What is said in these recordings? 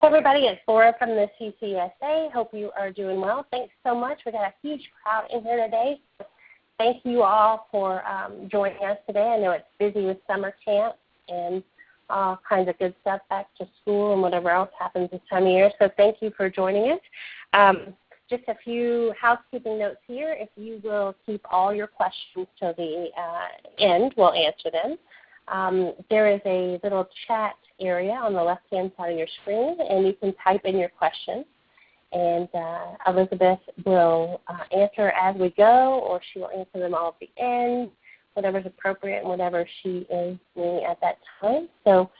Hey everybody, it's Laura from the CCSA. Hope you are doing well. Thanks so much. We got a huge crowd in here today. Thank you all for joining us today. I know it's busy with summer camp and all kinds of good stuff, back to school and whatever else happens this time of year. So thank you for joining us. Just a few housekeeping notes here. If you will keep all your questions till the end, we'll answer them. There is a little chat area on the left-hand side of your screen, and you can type in your questions. And Elizabeth will answer as we go, or she will answer them all at the end, whatever's appropriate and whatever she is doing at that time. So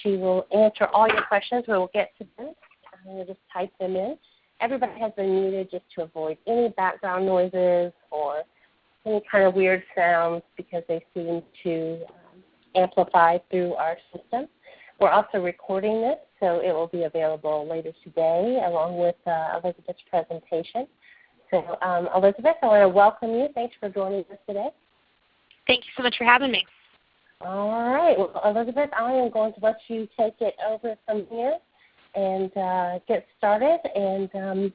she will answer all your questions. We will get to them. You'll just type them in. Everybody has been muted just to avoid any background noises or any kind of weird sounds because they seem to amplify through our system. We're also recording this, so it will be available later today along with Elizabeth's presentation. So Elizabeth, I want to welcome you. Thanks for joining us today. Thank you so much for having me. All right. Well, Elizabeth, I am going to let you take it over from here and get started and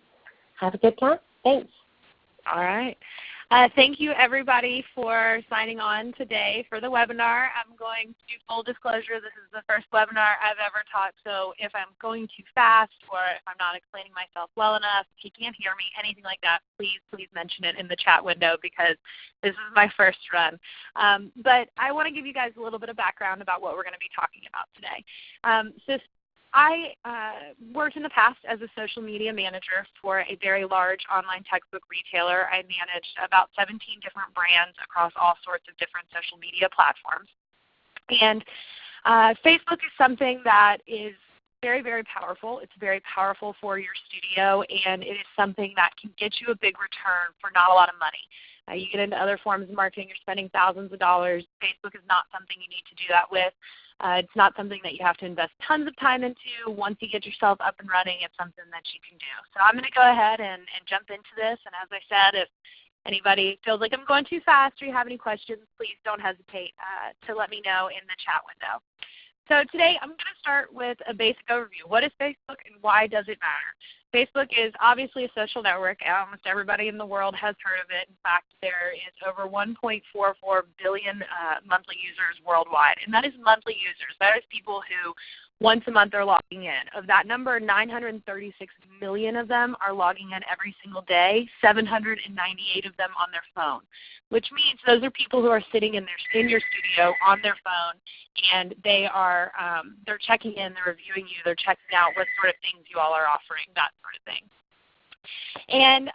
have a good time. Thanks. All right. Thank you, everybody, for signing on today for the webinar. I'm going to do full disclosure. This is the first webinar I've ever taught, so if I'm going too fast or if I'm not explaining myself well enough, if you can't hear me, anything like that, please mention it in the chat window because this is my first run. But I want to give you guys a little bit of background about what we're going to be talking about today. So I worked in the past as a social media manager for a very large online textbook retailer. I managed about 17 different brands across all sorts of different social media platforms. And Facebook is something that is very, very powerful. It's very powerful for your studio, and it is something that can get you a big return for not a lot of money. You get into other forms of marketing, you're spending thousands of dollars. Facebook is not something you need to do that with. It's not something that you have to invest tons of time into. Once you get yourself up and running, it's something that you can do. So I'm going to go ahead and jump into this. And as I said, if anybody feels like I'm going too fast or you have any questions, please don't hesitate to let me know in the chat window. So today I'm going to start with a basic overview. What is Facebook and why does it matter? Facebook is obviously a social network. Almost everybody in the world has heard of it. In fact, there is over 1.44 billion monthly users worldwide. And that is monthly users. That is people who once a month are logging in. Of that number, 936 million of them are logging in every single day, 798 of them on their phone, which means those are people who are sitting in your studio on their phone, and they are they're checking in, they're reviewing you, they're checking out what sort of things you all are offering, that sort of thing. And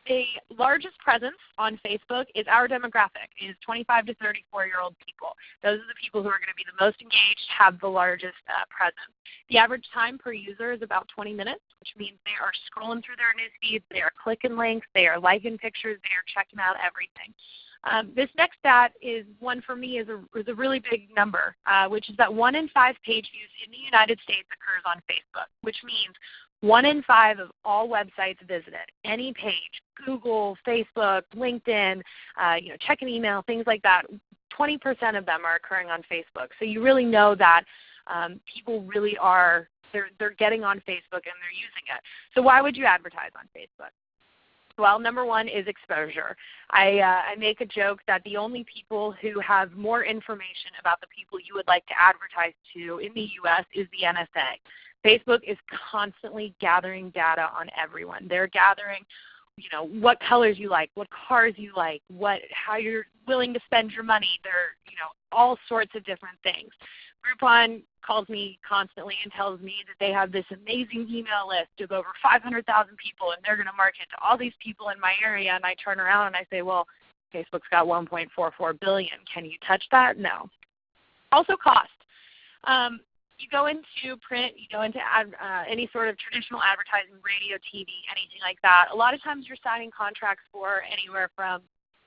the largest presence on Facebook is our demographic, is 25 to 34-year-old people. Those are the people who are going to be the most engaged, have the largest presence. The average time per user is about 20 minutes, which means they are scrolling through their news feeds, they are clicking links, they are liking pictures, they are checking out everything. This next stat is one for me is a really big number, which is that 1 in 5 page views in the United States occurs on Facebook, which means 1 in 5 of all websites visited, any page, Google, Facebook, LinkedIn, check an email, things like that, 20% of them are occurring on Facebook. So you really know that people really are, they're getting on Facebook and they're using it. So why would you advertise on Facebook? Well, number one is exposure. I make a joke that the only people who have more information about the people you would like to advertise to in the U.S. is the NSA. Facebook is constantly gathering data on everyone. They're gathering, what colors you like, what cars you like, how you're willing to spend your money. They're, all sorts of different things. Groupon calls me constantly and tells me that they have this amazing email list of over 500,000 people, and they're going to market to all these people in my area. And I turn around and I say, well, Facebook's got 1.44 billion. Can you touch that? No. Also cost. You go into print, you go into any sort of traditional advertising, radio, TV, anything like that. A lot of times you're signing contracts for anywhere from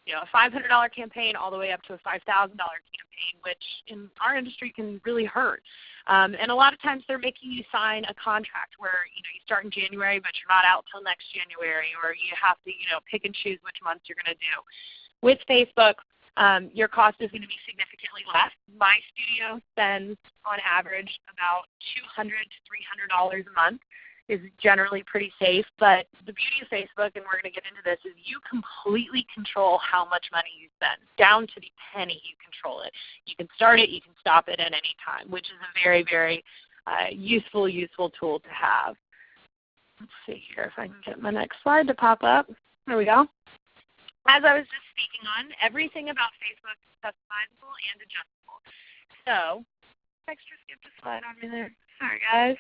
a $500 campaign all the way up to a $5,000 campaign, which in our industry can really hurt. And a lot of times they're making you sign a contract where you start in January, but you're not out till next January, or you have to pick and choose which months you're going to do. With Facebook, your cost is going to be significantly less. My studio spends on average about $200 to $300 a month. Is generally pretty safe, but the beauty of Facebook, and we're going to get into this, is you completely control how much money you spend. Down to the penny, you control it. You can start it, you can stop it at any time, which is a very, very useful tool to have. Let's see here if I can get my next slide to pop up. There we go. As I was just speaking on, everything about Facebook is customizable and adjustable. So, extra skipped a slide on me there. Sorry, guys.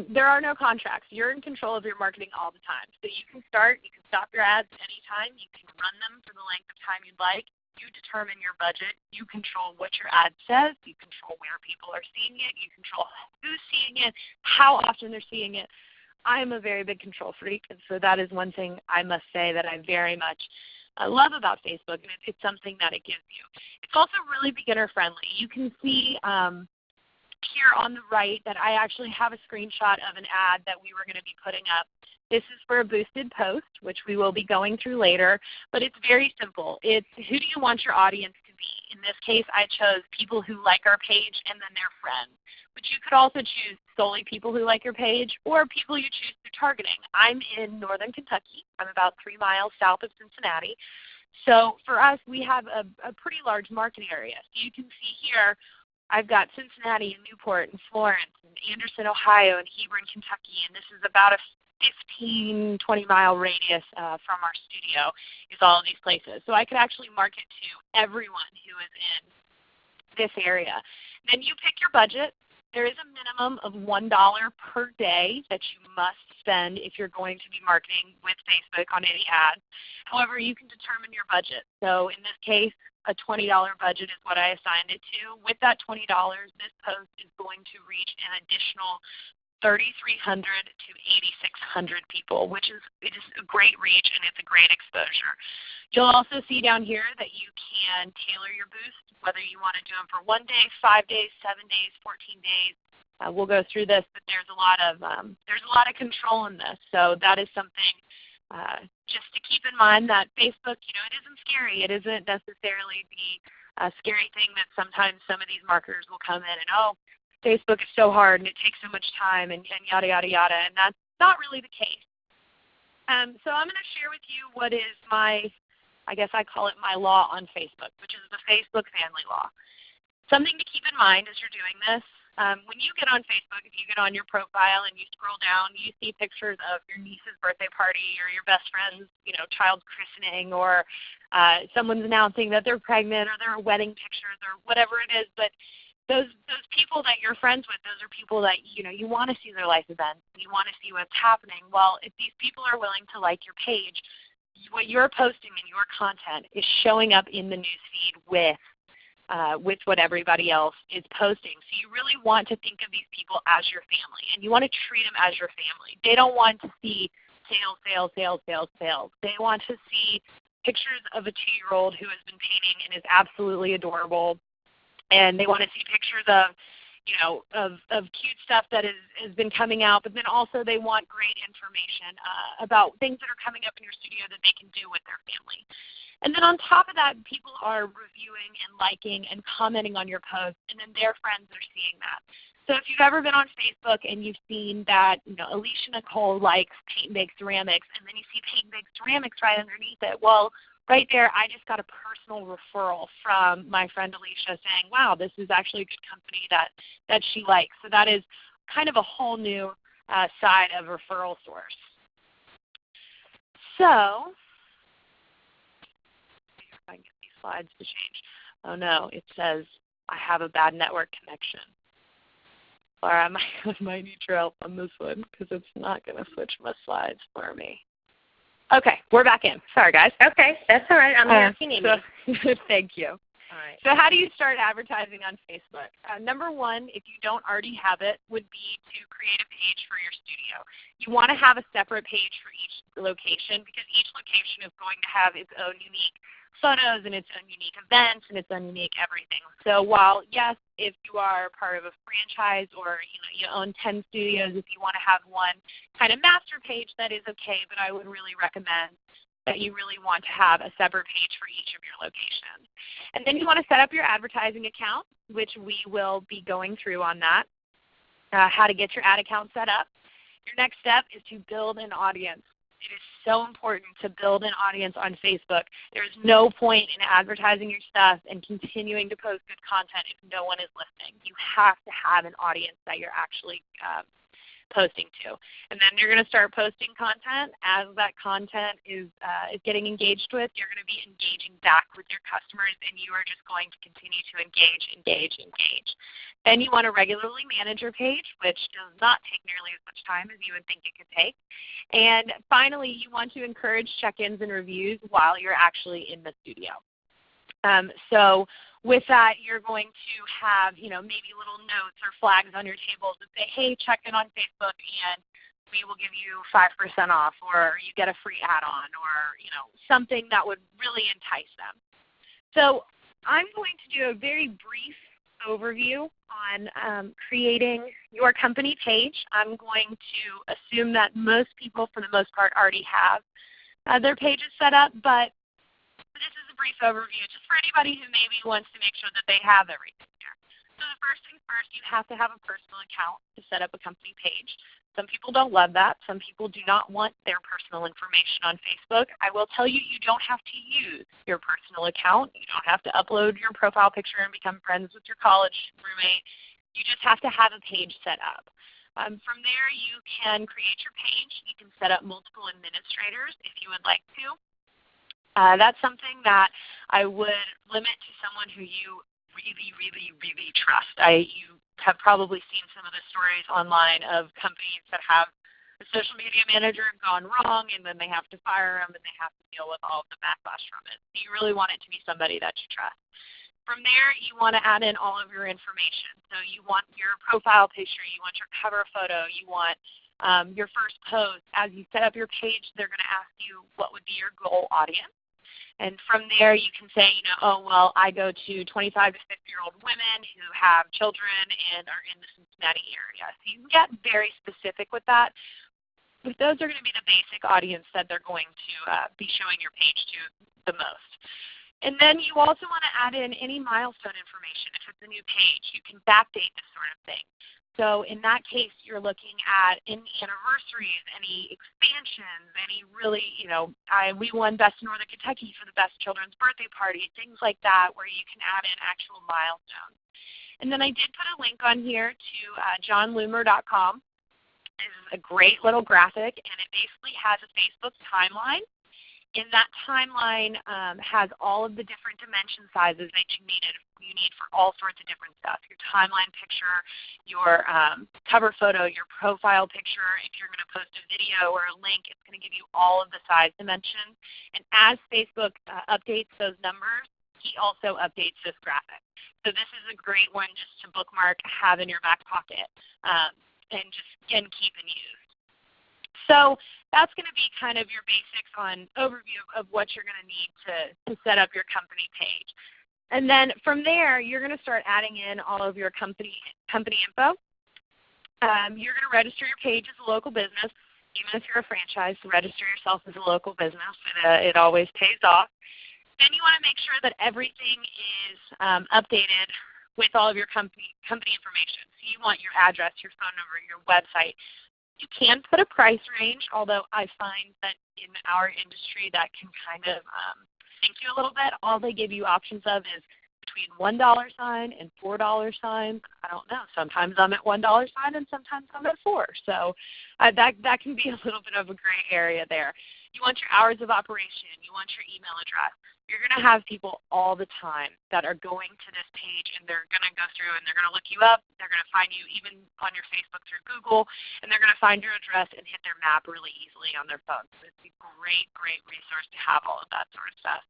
There are no contracts. You're in control of your marketing all the time. So you can start, you can stop your ads anytime. You can run them for the length of time you'd like. You determine your budget. You control what your ad says. You control where people are seeing it. You control who's seeing it, how often they're seeing it. I'm a very big control freak, and so that is one thing I must say that I very much love about Facebook, and it's something that it gives you. It's also really beginner friendly. You can see here on the right that I actually have a screenshot of an ad that we were going to be putting up. This is for a boosted post, which we will be going through later, but it's very simple. It's who do you want your audience to be? In this case, I chose people who like our page and then their friends, but you could also choose solely people who like your page or people you choose through targeting. I'm in northern Kentucky. I'm about 3 miles south of Cincinnati. So for us, we have a pretty large market area. So you can see here, I've got Cincinnati and Newport and Florence and Anderson, Ohio and Hebron, Kentucky, and this is about a 15, 20-mile radius from our studio is all of these places. So I could actually market to everyone who is in this area. Then you pick your budget. There is a minimum of $1 per day that you must spend if you're going to be marketing with Facebook on any ads. However, you can determine your budget. So in this case, a $20 budget is what I assigned it to. With that $20, this post is going to reach an additional 3,300 to 8,600 people, which is a great reach and it's a great exposure. You'll also see down here that you can tailor your boost, whether you want to do them for 1 day, 5 days, 7 days, 14 days. We'll go through this, but there's a lot of control in this. So that is something just to keep in mind that Facebook, it isn't scary. It isn't necessarily the scary thing that sometimes some of these marketers will come in and, Facebook is so hard and it takes so much time and yada, yada, yada, and that's not really the case. So I'm going to share with you what is I guess I call it my law on Facebook, which is the Facebook family law. Something to keep in mind as you're doing this, when you get on Facebook, if you get on your profile and you scroll down, you see pictures of your niece's birthday party or your best friend's, child's christening, or someone's announcing that they're pregnant, or their wedding pictures, or whatever it is. But those people that you're friends with, those are people that you want to see their life events. You want to see what's happening. Well, if these people are willing to like your page, what you're posting in your content is showing up in the newsfeed with what everybody else is posting. So you really want to think of these people as your family, and you want to treat them as your family. They don't want to see sales, sales, sales, sales, sales. They want to see pictures of a 2-year-old who has been painting and is absolutely adorable, and they want to see pictures of cute stuff that has been coming out, but then also they want great information about things that are coming up in your studio that they can do with their family. And then on top of that, people are reviewing and liking and commenting on your posts, and then their friends are seeing that. So if you've ever been on Facebook and you've seen that, Alicia Nicole likes Paint and Bake Ceramics, and then you see Paint and Bake Ceramics right underneath it, well, right there, I just got a personal referral from my friend Alicia saying, wow, this is actually a good company that she likes. So that is kind of a whole new side of referral source. So, see if I can get these slides to change. Oh no, it says I have a bad network connection. Or I might need your help on this one because it's not going to switch my slides for me. Okay, we're back in. Sorry, guys. Okay, that's all right. I'm here if you need me. Thank you. All right. So how do you start advertising on Facebook? Number one, if you don't already have it, would be to create a page for your studio. You want to have a separate page for each location because each location is going to have its own unique photos and its own unique events and its own unique everything. So while, yes, if you are part of a franchise or you own 10 studios, if you want to have one kind of master page, that is okay, but I would really recommend that you really want to have a separate page for each of your locations. And then you want to set up your advertising account, which we will be going through on that, how to get your ad account set up. Your next step is to build an audience. It is so important to build an audience on Facebook. There is no point in advertising your stuff and continuing to post good content if no one is listening. You have to have an audience that you're actually posting to. And then you're going to start posting content. As that content is getting engaged with, you're going to be engaging back with your customers, and you are just going to continue to engage. Then you want to regularly manage your page, which does not take nearly as much time as you would think it could take. And finally, you want to encourage check-ins and reviews while you're actually in the studio. So with that, you're going to have, maybe little notes or flags on your tables that say, hey, check in on Facebook and we will give you 5% off, or you get a free add-on, or something that would really entice them. So I'm going to do a very brief overview on creating your company page. I'm going to assume that most people, for the most part, already have their pages set up, but this is a brief overview just for anybody who maybe wants to make sure that they have everything there. So the first thing first, you have to have a personal account to set up a company page. Some people don't love that. Some people do not want their personal information on Facebook. I will tell you, you don't have to use your personal account. You don't have to upload your profile picture and become friends with your college roommate. You just have to have a page set up. From there, you can create your page. You can set up multiple administrators if you would like to. That's something that I would limit to someone who you really trust. You have probably seen some of the stories online of companies that have the social media manager gone wrong, and then they have to fire them, and they have to deal with all of the backlash from it. So you really want it to be somebody that you trust. From there, you want to add in all of your information. So you want your profile picture, you want your cover photo, you want your first post. As you set up your page, they're going to ask you what would be your goal audience. And from there, you can say, I go to 25 to 50-year-old women who have children and are in the Cincinnati area. So you can get very specific with that. But those are going to be the basic audience that they're going to be showing your page to the most. And then you also want to add in any milestone information. If it's a new page, you can backdate this sort of thing. So in that case, you're looking at any anniversaries, any expansions, any really, we won Best in Northern Kentucky for the best children's birthday party, things like that, where you can add in actual milestones. And then I did put a link on here to johnloomer.com. This is a great little graphic, and it basically has a Facebook timeline. And that timeline has all of the different dimension sizes that you need for all sorts of different stuff. Your timeline picture, your cover photo, your profile picture. If you're going to post a video or a link, it's going to give you all of the size dimensions. And as Facebook updates those numbers, he also updates this graphic. So this is a great one just to bookmark, have in your back pocket, and just keep and use. So that's going to be kind of your basics on overview of what you're going to need to set up your company page. And then from there, you're going to start adding in all of your company info. You're going to register your page as a local business. Even if you're a franchise, register yourself as a local business. It always pays off. Then you want to make sure that everything is updated with all of your company information. So you want your address, your phone number, your website. You can put a price range, although I find that in our industry that can kind of sink you a little bit. All they give you options of is between $1 sign and $4 signs. I don't know. Sometimes I'm at $1 sign and sometimes I'm at $4. So that can be a little bit of a gray area there. You want your hours of operation. You want your email address. You're going to have people all the time that are going to this page, and they're going to go through and they're going to look you up. They're going to find you even on your Facebook through Google, and they're going to find your address and hit their map really easily on their phone. So it's a great resource to have all of that sort of stuff.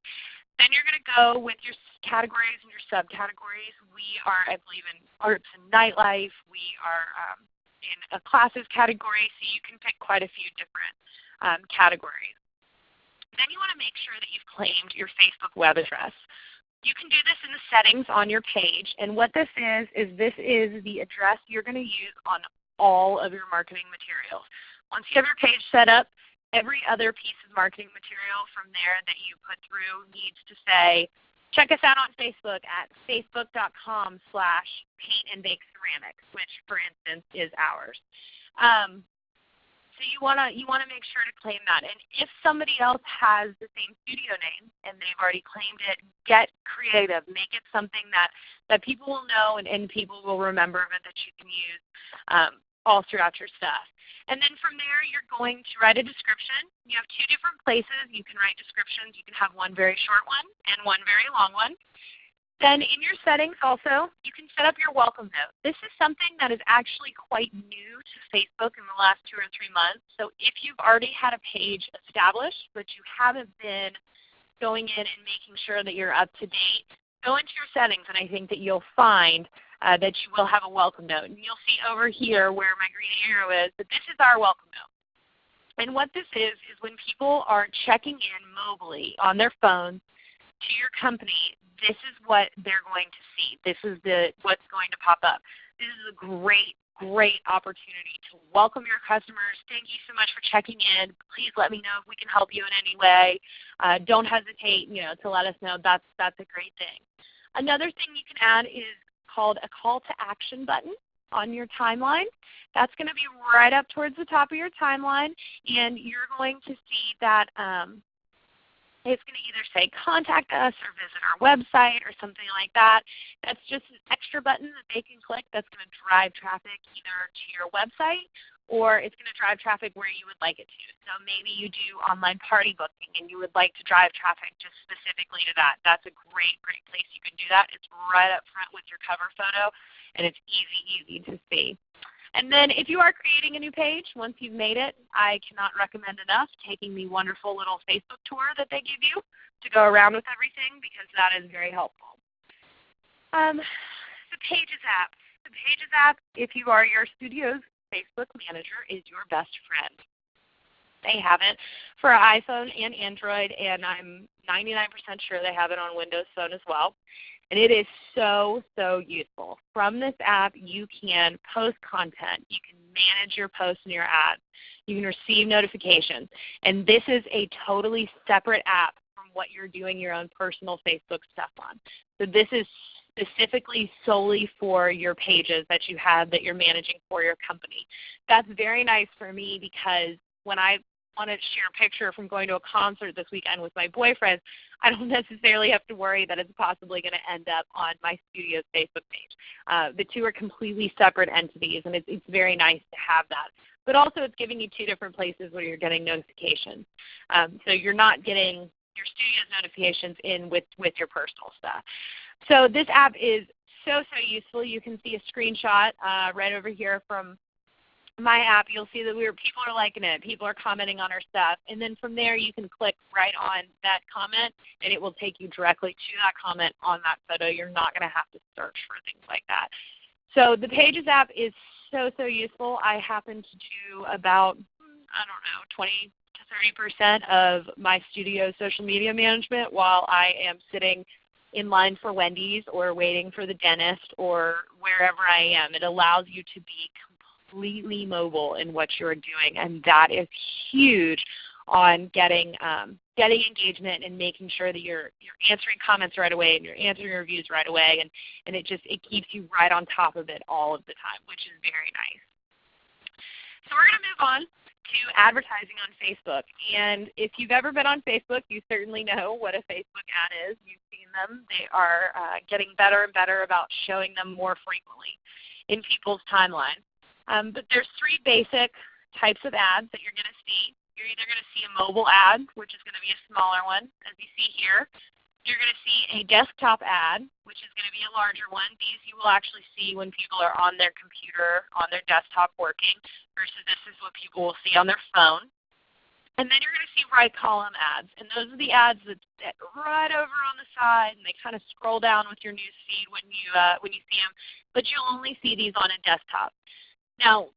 Then you're going to go with your categories and your subcategories. We are, I believe, in arts and nightlife. We are in a classes category, so you can pick quite a few different categories. Then you want to make sure that you've claimed your Facebook web address. You can do this in the settings on your page, and what this is this is the address you're going to use on all of your marketing materials. Once you have your page set up, every other piece of marketing material from there that you put through needs to say, check us out on Facebook at facebook.com/paintandbakeceramics, which, for instance, is ours. So you want to make sure to claim that. And if somebody else has the same studio name and they've already claimed it, get creative. Make it something that people will know and people will remember, but that you can use all throughout your stuff. And then from there, you're going to write a description. You have two different places you can write descriptions. You can have one very short one and one very long one. Then in your settings also, you can set up your welcome note. This is something that is actually quite new to Facebook in the last 2 or 3 months. So if you've already had a page established, but you haven't been going in and making sure that you're up to date, go into your settings, and I think that you'll find that you will have a welcome note. And you'll see over here where my green arrow is that this is our welcome note. And what this is when people are checking in mobily on their phones to your company, this is what they're going to see. This is what's going to pop up. This is a great opportunity to welcome your customers. Thank you so much for checking in. Please let me know if we can help you in any way. Don't hesitate, to let us know. That's a great thing. Another thing you can add is called a call to action button on your timeline. That's going to be right up towards the top of your timeline, and you're going to see that it's going to either say contact us or visit our website or something like that. That's just an extra button that they can click that's going to drive traffic either to your website or it's going to drive traffic where you would like it to. So maybe you do online party booking and you would like to drive traffic just specifically to that. That's a great place you can do that. It's right up front with your cover photo, and it's easy to see. And then if you are creating a new page, once you've made it, I cannot recommend enough taking the wonderful little Facebook tour that they give you to go around with everything, because that is very helpful. The Pages app. The Pages app, if you are your studio's Facebook manager, is your best friend. They have it for iPhone and Android, and I'm 99% sure they have it on Windows Phone as well. And it is so useful. From this app, you can post content. You can manage your posts and your ads. You can receive notifications. And this is a totally separate app from what you're doing your own personal Facebook stuff on. So this is specifically solely for your pages that you have that you're managing for your company. That's very nice for me, because when I want to share a picture from going to a concert this weekend with my boyfriend, I don't necessarily have to worry that it's possibly going to end up on my studio's Facebook page. The two are completely separate entities, and it's very nice to have that. But also it's giving you two different places where you're getting notifications. So you're not getting your studio's notifications in with your personal stuff. So this app is so useful. You can see a screenshot right over here from my app. You'll see that people are liking it. People are commenting on our stuff. And then from there you can click right on that comment, and it will take you directly to that comment on that photo. You're not going to have to search for things like that. So the Pages app is so useful. I happen to do about, 20 to 30% of my studio social media management while I am sitting in line for Wendy's or waiting for the dentist or wherever I am. It allows you to be completely mobile in what you're doing, and that is huge on getting engagement and making sure that you're answering comments right away and you're answering reviews right away, and it keeps you right on top of it all of the time, which is very nice. So we're going to move on to advertising on Facebook. And if you've ever been on Facebook, you certainly know what a Facebook ad is. You've seen them. They are getting better and better about showing them more frequently in people's timelines. But there's three basic types of ads that you're going to see. You're either going to see a mobile ad, which is going to be a smaller one, as you see here. You're going to see a desktop ad, which is going to be a larger one. These you will actually see when people are on their computer, on their desktop working, versus this is what people will see on their phone. And then you're going to see right column ads. And those are the ads that right over on the side, and they kind of scroll down with your news feed when you see them. But you'll only see these on a desktop. Now,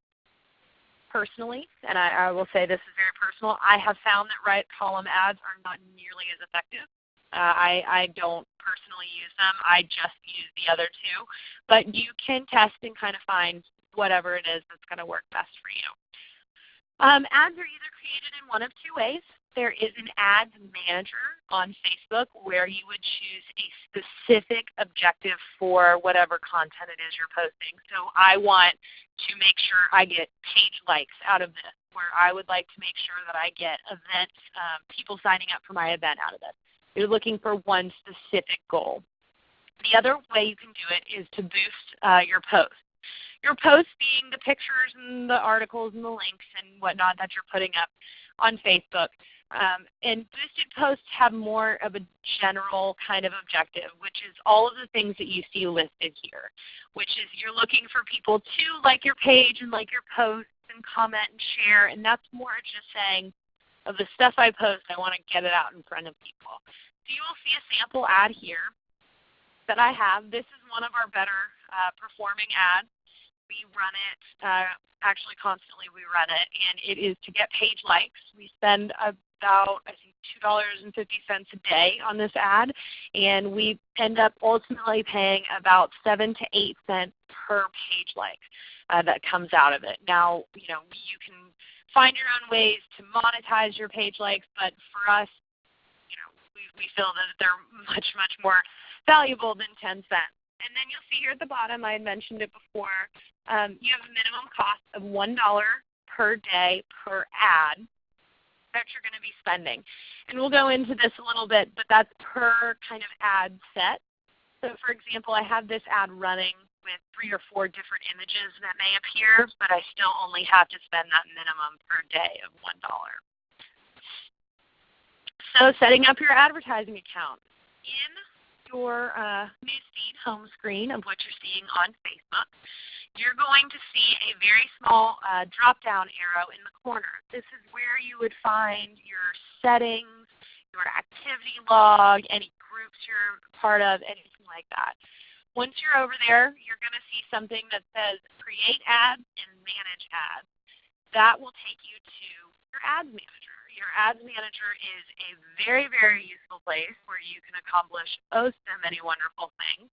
personally, and I will say this is very personal, I have found that right column ads are not nearly as effective. I don't personally use them. I just use the other two. But you can test and kind of find whatever it is that's going to work best for you. Ads are either created in one of two ways. There is an ads manager on Facebook where you would choose a specific objective for whatever content it is you're posting. So I want to make sure I get page likes out of this, where I would like to make sure that I get events, people signing up for my event out of this. You're looking for one specific goal. The other way you can do it is to boost your posts. Your posts being the pictures and the articles and the links and whatnot that you're putting up on Facebook. And boosted posts have more of a general kind of objective, which is all of the things that you see listed here, which is you're looking for people to like your page and like your posts and comment and share, and that's more just saying, of the stuff I post, I want to get it out in front of people. So you will see a sample ad here that I have. This is one of our better performing ads. We run it, actually constantly we run it, and it is to get page likes. We spend about, I think, $2.50 a day on this ad, and we end up ultimately paying about 7 to 8 cents per page like that comes out of it. Now, you can find your own ways to monetize your page likes, but for us, we feel that they're much, much more valuable than 10 cents. And then you'll see here at the bottom, I had mentioned it before, you have a minimum cost of $1 per day per ad that you're going to be spending. And we'll go into this a little bit, but that's per kind of ad set. So for example, I have this ad running with 3 or 4 different images that may appear, but I still only have to spend that minimum per day of $1. So setting up your advertising account. In your newsfeed home screen of what you're seeing on Facebook, you're going to see a very small drop-down arrow in the corner. This is where you would find your settings, your activity log, any groups you're part of, anything like that. Once you're over there, you're going to see something that says Create Ads and Manage Ads. That will take you to your Ads Manager. Your Ads Manager is a very, very useful place where you can accomplish so many wonderful things.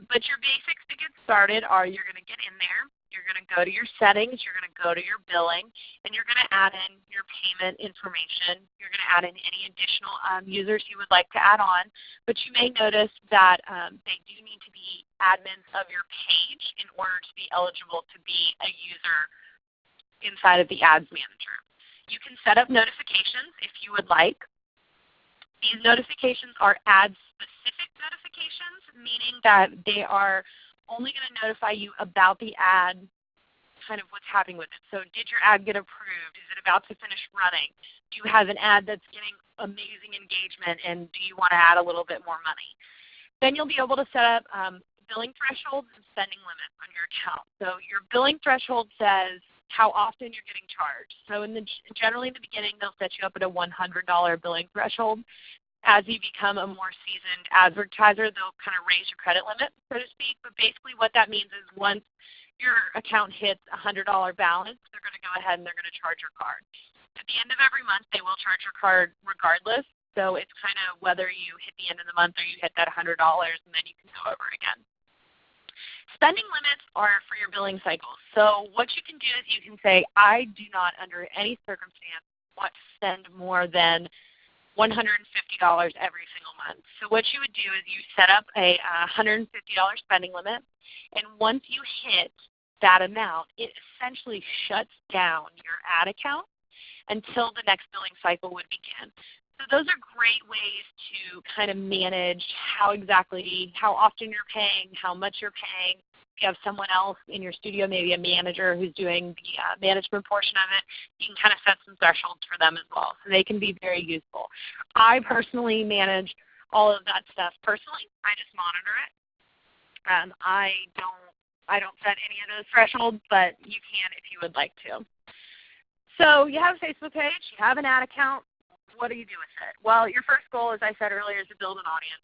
But your basics to get started are you're going to get in there, you're going to go to your settings, you're going to go to your billing, and you're going to add in your payment information. You're going to add in any additional users you would like to add on. But you may notice that they do need to be admins of your page in order to be eligible to be a user inside of the Ads Manager. You can set up notifications if you would like. These notifications are ad-specific notifications, meaning that they are only going to notify you about the ad, kind of what's happening with it. So did your ad get approved? Is it about to finish running? Do you have an ad that's getting amazing engagement, and do you want to add a little bit more money? Then you'll be able to set up billing thresholds and spending limits on your account. So your billing threshold says how often you're getting charged. So generally in the beginning, they'll set you up at a $100 billing threshold. As you become a more seasoned advertiser, they'll kind of raise your credit limit, so to speak. But basically what that means is once your account hits a $100 balance, they're going to go ahead and they're going to charge your card. At the end of every month, they will charge your card regardless. So it's kind of whether you hit the end of the month or you hit that $100, and then you can go over again. Spending limits are for your billing cycles. So what you can do is you can say, I do not under any circumstance want to spend more than $150 every single month. So what you would do is you set up a $150 spending limit, and once you hit that amount, it essentially shuts down your ad account until the next billing cycle would begin. So those are great ways to kind of manage how often you're paying, how much you're paying. If you have someone else in your studio, maybe a manager who's doing the management portion of it, you can kind of set some thresholds for them as well. So they can be very useful. I personally manage all of that stuff personally. I just monitor it. I don't set any of those thresholds, but you can if you would like to. So you have a Facebook page, you have an ad account. What do you do with it? Well, your first goal, as I said earlier, is to build an audience.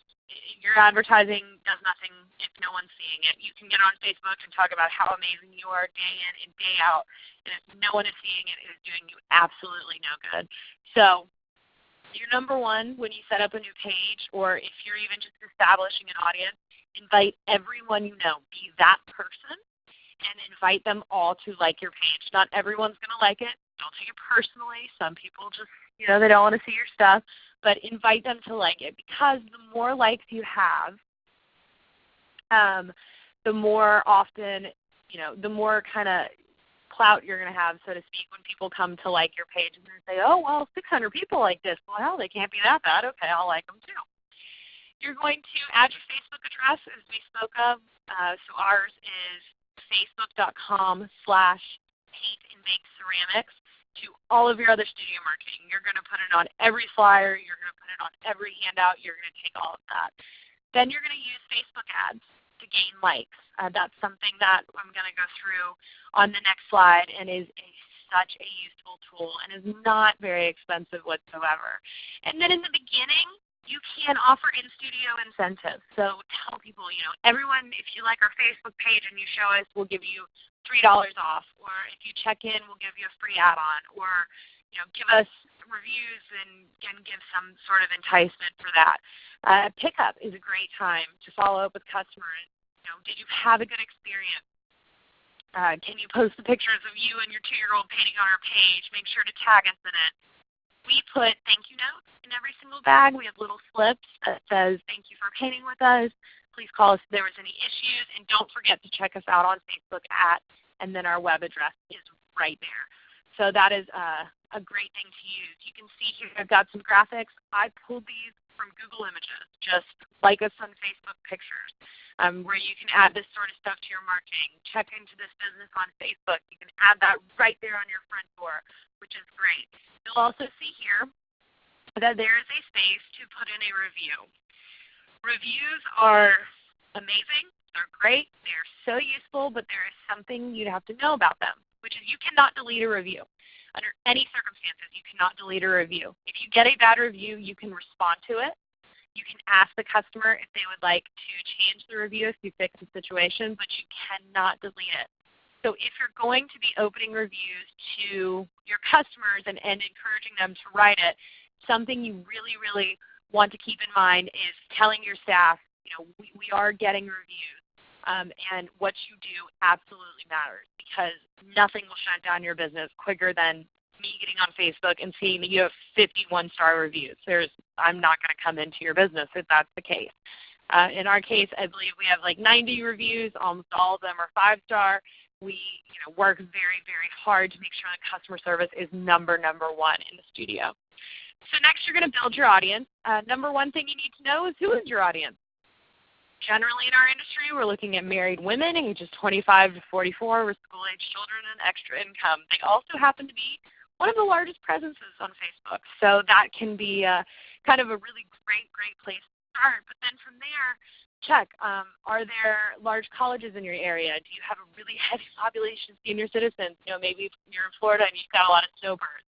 Your advertising does nothing if no one's seeing it. You can get on Facebook and talk about how amazing you are day in and day out, and if no one is seeing it, it is doing you absolutely no good. So your number one when you set up a new page, or if you're even just establishing an audience, invite everyone you know. Be that person and invite them all to like your page. Not everyone's going to like it. Don't take it personally. Some people just, they don't want to see your stuff, but invite them to like it, because the more likes you have, the more often, the more kind of clout you're going to have, so to speak, when people come to like your page and they say, oh, well, 600 people like this. Well, hell, they can't be that bad. Okay, I'll like them too. You're going to add your Facebook address, as we spoke of. So ours is facebook.com/paint-and-bake-ceramics. To all of your other studio marketing. You're going to put it on every flyer. You're going to put it on every handout. You're going to take all of that. Then you're going to use Facebook ads to gain likes. That's something that I'm going to go through on the next slide, and is such a useful tool and is not very expensive whatsoever. And then in the beginning, you can offer in-studio incentives. So tell people, everyone, if you like our Facebook page and you show us, we'll give you $3 off, or if you check in, we'll give you a free add-on, or give us reviews and give some sort of enticement for that. Pickup is a great time to follow up with customers. Did you have a good experience? Can you post the pictures of you and your 2-year-old painting on our page? Make sure to tag us in it. We put thank you notes in every single bag. We have little slips that says thank you for painting with us. Please call us if there was any issues. And don't forget to check us out on Facebook and then our web address is right there. So that is a great thing to use. You can see here I've got some graphics. I pulled these from Google Images, just like us on Facebook pictures, where you can add this sort of stuff to your marketing. Check into this business on Facebook. You can add that right there on your front door, which is great. You'll also see here that there is a space to put in a review. Reviews are amazing. They're great. They're so useful, but there is something you'd have to know about them, which is you cannot delete a review. Under any circumstances, you cannot delete a review. If you get a bad review, you can respond to it. You can ask the customer if they would like to change the review if you fix the situation, but you cannot delete it. So if you're going to be opening reviews to your customers and encouraging them to write it, something you really, really want to keep in mind is telling your staff, we are getting reviews, and what you do absolutely matters, because nothing will shut down your business quicker than me getting on Facebook and seeing that you have 51-star reviews. I'm not going to come into your business if that's the case. In our case, I believe we have like 90 reviews. Almost all of them are 5-star. We work very, very hard to make sure that customer service is number one in the studio. So next, you're going to build your audience. Number one thing you need to know is, who is your audience? Generally in our industry, we're looking at married women ages 25 to 44 with school-age children and extra income. They also happen to be one of the largest presences on Facebook. So that can be kind of a really great place to start. But then from there, check, are there large colleges in your area? Do you have a really heavy population of senior citizens? Maybe you're in Florida and you've got a lot of snowbirds.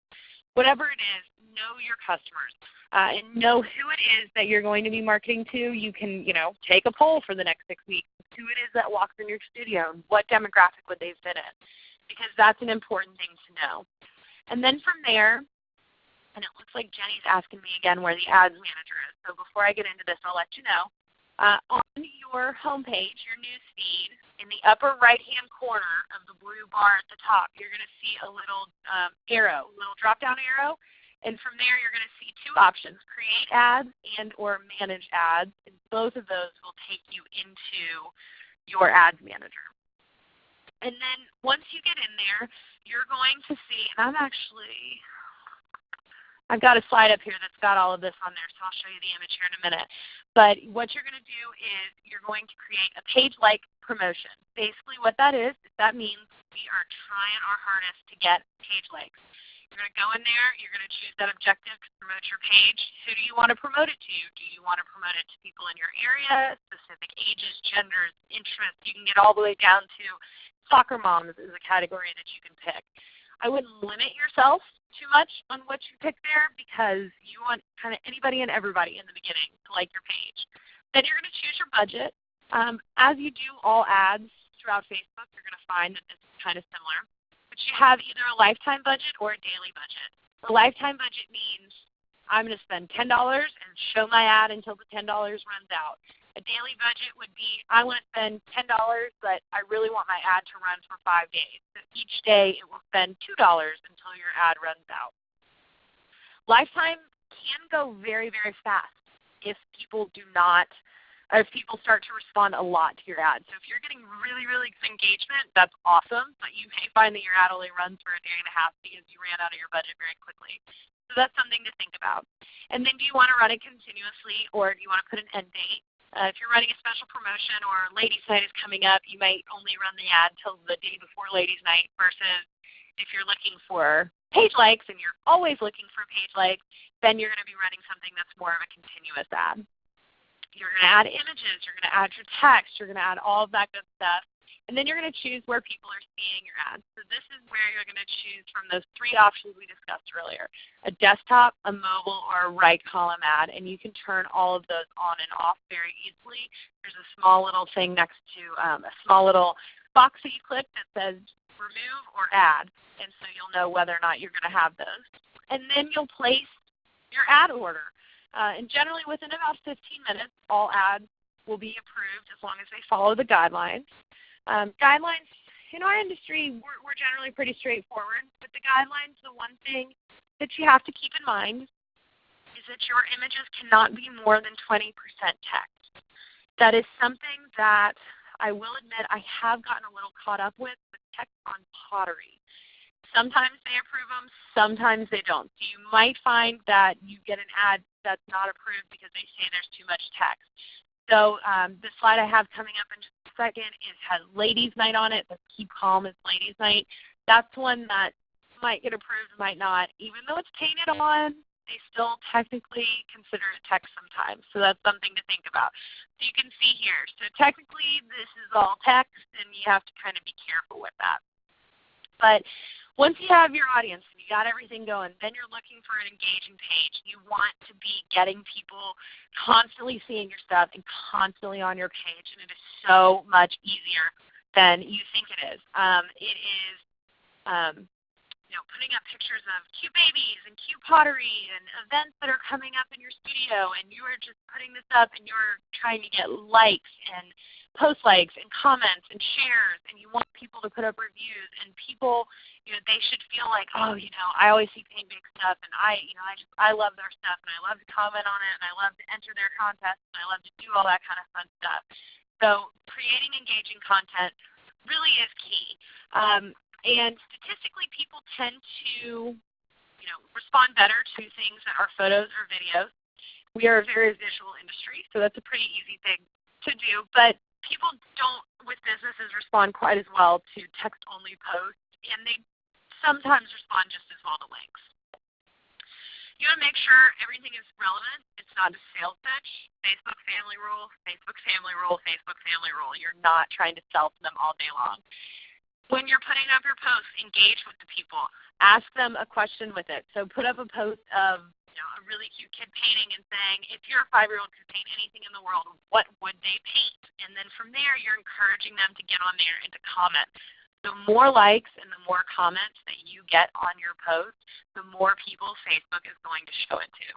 Whatever it is, know your customers. And know who it is that you're going to be marketing to. You can, take a poll for the next 6 weeks. Who it is that walks in your studio, and what demographic would they fit in, because that's an important thing to know. And then from there, and it looks like Jenny's asking me again where the ads manager is. So before I get into this, I'll let you know. On your homepage, your news feed, in the upper right-hand corner of the blue bar at the top, you're going to see a little arrow, little drop-down arrow. And from there, you're going to see 2 options, create ads and or manage ads. And both of those will take you into your ads manager. And then once you get in there, you're going to see, and I've got a slide up here that's got all of this on there, so I'll show you the image here in a minute. But what you're going to do is you're going to create a page-like promotion. Basically what that is that means we are trying our hardest to get page likes. You're going to go in there. You're going to choose that objective to promote your page. Who do you want to promote it to? Do you want to promote it to people in your area, specific ages, genders, interests? You can get all the way down to soccer moms is a category that you can pick. I wouldn't limit yourself too much on what you pick there, because you want kind of anybody and everybody in the beginning to like your page. Then you're going to choose your budget. As you do all ads throughout Facebook, you're going to find that this is kind of similar. But you have either a lifetime budget or a daily budget. The lifetime budget means I'm going to spend $10 and show my ad until the $10 runs out. A daily budget would be, I want to spend $10, but I really want my ad to run for 5 days. So each day it will spend $2 until your ad runs out. Lifetime can go very, very fast if people start to respond a lot to your ad. So if you're getting really, really good engagement, that's awesome, but you may find that your ad only runs for a day and a half because you ran out of your budget very quickly. So that's something to think about. And then do you want to run it continuously, or do you want to put an end date? If you're running a special promotion or Ladies Night is coming up, you might only run the ad till the day before Ladies Night, versus if you're looking for page likes and you're always looking for page likes, then you're going to be running something that's more of a continuous ad. You're going to add images, you're going to add your text, you're going to add all of that good stuff. And then you're going to choose where people are seeing your ads. So this is where you're going to choose from those 3 options we discussed earlier: a desktop, a mobile, or a right column ad. And you can turn all of those on and off very easily. There's a small little thing next to a small little box that you click that says remove or add. And so you'll know whether or not you're going to have those. And then you'll place your ad order. And generally within about 15 minutes, all ads will be approved as long as they follow the guidelines. Guidelines in our industry, we're generally pretty straightforward. With the guidelines, the one thing that you have to keep in mind is that your images cannot be more than 20% text. That is something that I will admit I have gotten a little caught up with text on pottery. Sometimes they approve them, sometimes they don't. So you might find that you get an ad that's not approved because they say there's too much text. So the slide I have coming up in just a second has Ladies Night on it. The Keep Calm is Ladies Night. That's one that might get approved, might not. Even though it's painted on, they still technically consider it text sometimes. So that's something to think about. So you can see here. So technically this is all text, and you have to kind of be careful with that. But once you have your audience and you got everything going, then you're looking for an engaging page. You want to be getting people constantly seeing your stuff and constantly on your page, and it is so much easier than you think it is. It is putting up pictures of cute babies and cute pottery and events that are coming up in your studio, and you are just putting this up and you're trying to get likes and post likes and comments and shares, and you want people to put up reviews, and people, they should feel like, oh, I always see Paint Bake stuff, and I love their stuff, and I love to comment on it, and I love to enter their contests, and I love to do all that kind of fun stuff. So creating engaging content really is key. And statistically, people tend to, respond better to things that are photos or videos. We are a very visual industry, so that's a pretty easy thing to do. But people don't, with businesses, respond quite as well to text-only posts, and they sometimes respond just as well to links. You want to make sure everything is relevant. It's not a sales pitch. Facebook family rule, Facebook family rule, Facebook family rule. You're not trying to sell to them all day long. When you're putting up your posts, engage with the people. Ask them a question with it. So put up a post of a really cute kid painting and saying, if your 5-year-old could paint anything in the world, what would they paint? And then from there, you're encouraging them to get on there and to comment. The more likes and the more comments that you get on your post, the more people Facebook is going to show it to.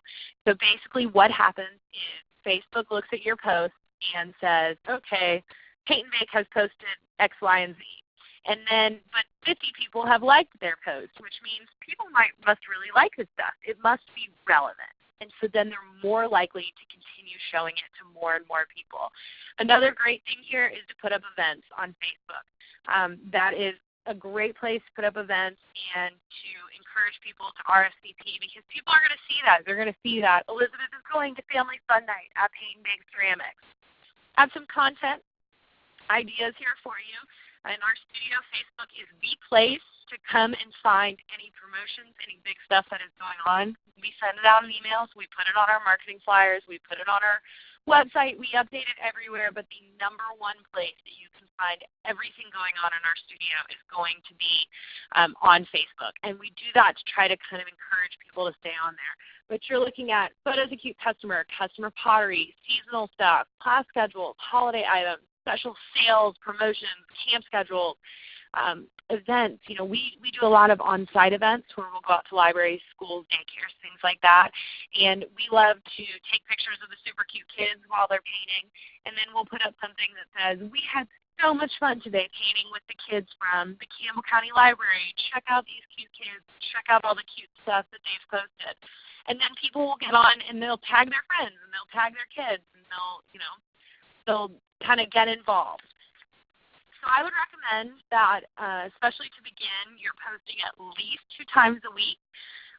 So basically what happens is Facebook looks at your post and says, okay, Paint and Bake has posted X, Y, and Z. But 50 people have liked their post, which means people must really like this stuff. It must be relevant. And so then they're more likely to continue showing it to more and more people. Another great thing here is to put up events on Facebook. That is a great place to put up events and to encourage people to RSVP, because people are going to see that. They're going to see that Elizabeth is going to Family Fun Night at Paint and Bake Ceramics. Have some content ideas here for you. In our studio, Facebook is the place to come and find any promotions, any big stuff that is going on. We send it out in emails. We put it on our marketing flyers. We put it on our website. We update it everywhere. But the number one place that you can find everything going on in our studio is going to be on Facebook. And we do that to try to kind of encourage people to stay on there. But you're looking at photos of cute customer pottery, seasonal stuff, class schedules, holiday items, special sales, promotions, camp schedules, events, we do a lot of on-site events where we'll go out to libraries, schools, daycares, things like that. And we love to take pictures of the super cute kids while they're painting. And then we'll put up something that says, we had so much fun today painting with the kids from the Campbell County Library. Check out these cute kids. Check out all the cute stuff that they've posted. And then people will get on and they'll tag their friends and they'll tag their kids and they'll kind of get involved. So I would recommend that, especially to begin, you're posting at least 2 times a week,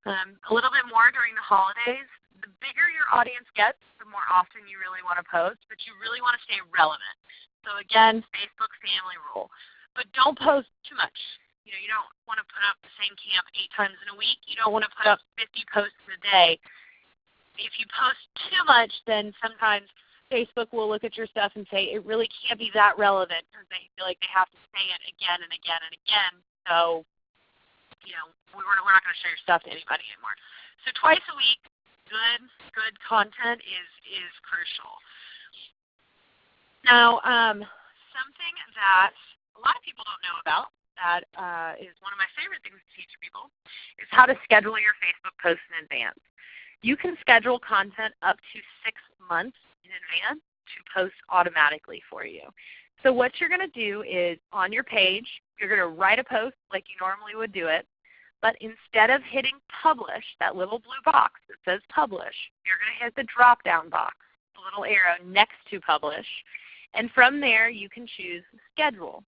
a little bit more during the holidays. The bigger your audience gets, the more often you really want to post, but you really want to stay relevant. So again, Facebook family rule. But don't post too much. You don't want to put up the same camp 8 times in a week. You don't want to put up 50 posts a day. If you post too much, then sometimes Facebook will look at your stuff and say it really can't be that relevant because they feel like they have to say it again and again and again. So, we're not going to show your stuff to anybody anymore. So twice a week, good content is crucial. Now, something that a lot of people don't know about that is one of my favorite things to teach people is how to schedule your Facebook posts in advance. You can schedule content up to 6 months in advance to post automatically for you. So what you're going to do is on your page, you're going to write a post like you normally would do it, but instead of hitting publish, that little blue box that says publish, you're going to hit the drop-down box, the little arrow next to publish, and from there you can choose schedule.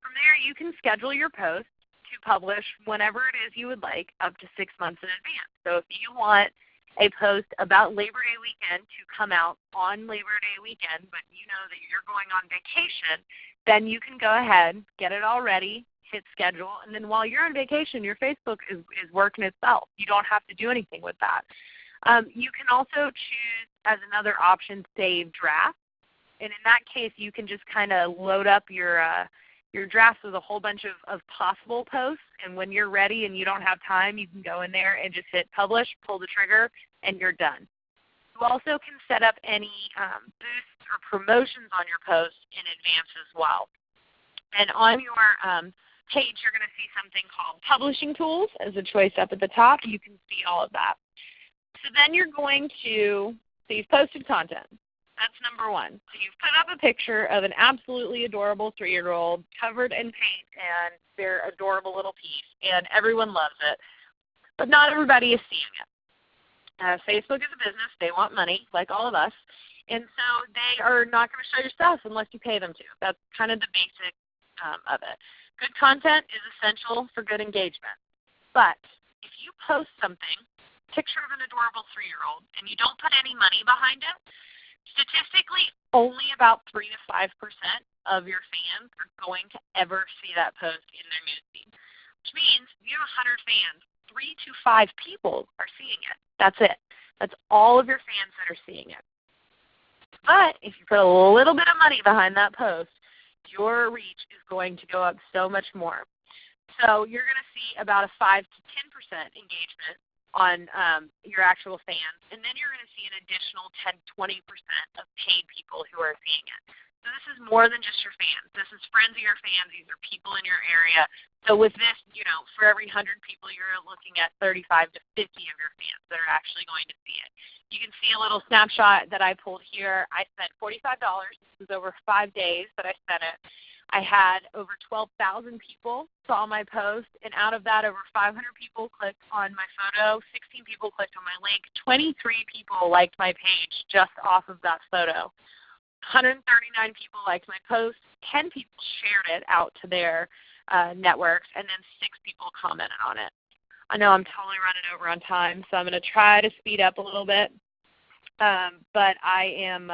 From there you can schedule your post to publish whenever it is you would like up to 6 months in advance. So if you want a post about Labor Day weekend to come out on Labor Day weekend, but you know that you're going on vacation, then you can go ahead, get it all ready, hit schedule, and then while you're on vacation, your Facebook is working itself. You don't have to do anything with that. You can also choose as another option save draft, and in that case you can just kind of load up your drafts with a whole bunch of possible posts, and when you're ready and you don't have time, you can go in there and just hit publish, pull the trigger, and you're done. You also can set up any boosts or promotions on your post in advance as well. And on your page, you're going to see something called Publishing Tools as a choice up at the top. You can see all of that. So then you're going to, so you've posted content. That's number 1. So you've put up a picture of an absolutely adorable 3-year-old covered in paint and their adorable little piece, and everyone loves it. But not everybody is seeing it. Facebook is a business. They want money, like all of us. And so they are not going to show your stuff unless you pay them to. That's kind of the basic of it. Good content is essential for good engagement. But if you post something, picture of an adorable 3-year-old, and you don't put any money behind it, statistically, only about 3 to 5% of your fans are going to ever see that post in their newsfeed, which means if you have 100 fans, 3 to 5 people are seeing it. That's it. That's all of your fans that are seeing it. But if you put a little bit of money behind that post, your reach is going to go up so much more. So you're going to see about a 5 to 10% engagement on your actual fans, and then you're going to see an additional 10, 20% of paid people who are seeing it. So this is more than just your fans. This is friends of your fans. These are people in your area. So with this, for every 100 people, you're looking at 35 to 50 of your fans that are actually going to see it. You can see a little snapshot that I pulled here. I spent $45. This was over 5 days that I spent it. I had over 12,000 people saw my post, and out of that, over 500 people clicked on my photo, 16 people clicked on my link, 23 people liked my page just off of that photo. 139 people liked my post, 10 people shared it out to their networks, and then 6 people commented on it. I know I'm totally running over on time, so I'm going to try to speed up a little bit, but I am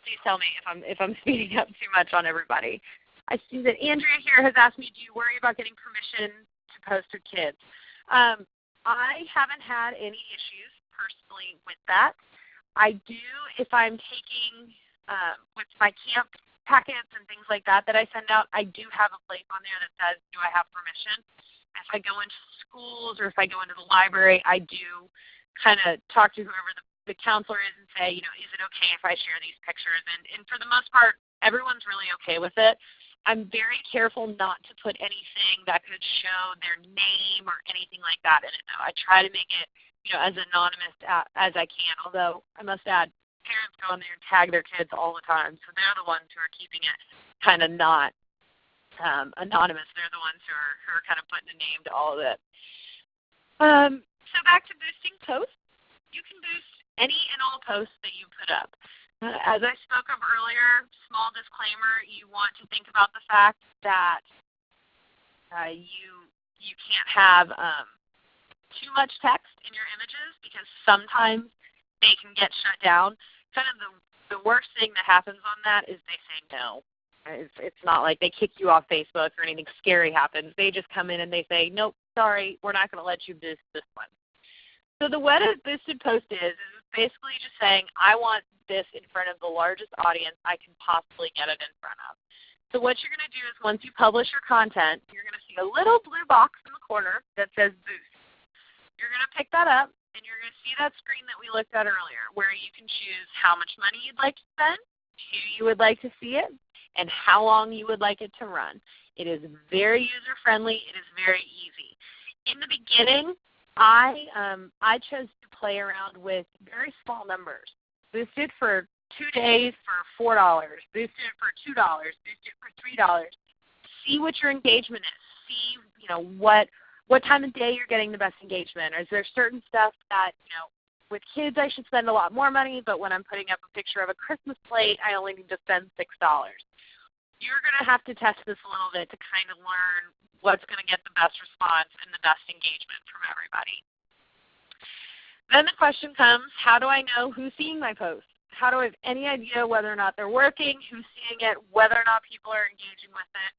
please tell me if I'm speeding up too much on everybody. I see that Andrea here has asked me, do you worry about getting permission to post with kids? I haven't had any issues personally with that. I do if I'm taking with my camp packets and things like that I send out, I do have a place on there that says, do I have permission? If I go into schools or if I go into the library, I do kind of talk to whoever the counselor is and say, is it okay if I share these pictures? And for the most part, everyone's really okay with it. I'm very careful not to put anything that could show their name or anything like that in it. Though I try to make it, as anonymous as I can. Although I must add, parents go on there and tag their kids all the time, so they're the ones who are keeping it kind of not anonymous. They're the ones who are kind of putting a name to all of it. So back to boosting posts. You can boost any and all posts that you put up. As I spoke of earlier, small disclaimer, you want to think about the fact that you can't have too much text in your images because sometimes they can get shut down. Kind of the worst thing that happens on that is they say no. It's not like they kick you off Facebook or anything scary happens. They just come in and they say, nope, sorry, we're not going to let you boost this one. So the what a boosted post is basically just saying, I want this in front of the largest audience I can possibly get it in front of. So what you're going to do is once you publish your content, you're going to see a little blue box in the corner that says boost. You're going to pick that up, and you're going to see that screen that we looked at earlier where you can choose how much money you'd like to spend, who you would like to see it, and how long you would like it to run. It is very user-friendly. It is very easy. In the beginning, I chose to play around with very small numbers. Boosted for 2 days for $4, boosted for $2, boosted for $3. See what your engagement is. See, what time of day you're getting the best engagement. Or is there certain stuff that, with kids I should spend a lot more money, but when I'm putting up a picture of a Christmas plate, I only need to spend $6. You're going to have to test this a little bit to kind of learn what's going to get the best response and the best engagement from everybody. Then the question comes, how do I know who's seeing my post? How do I have any idea whether or not they're working, who's seeing it, whether or not people are engaging with it?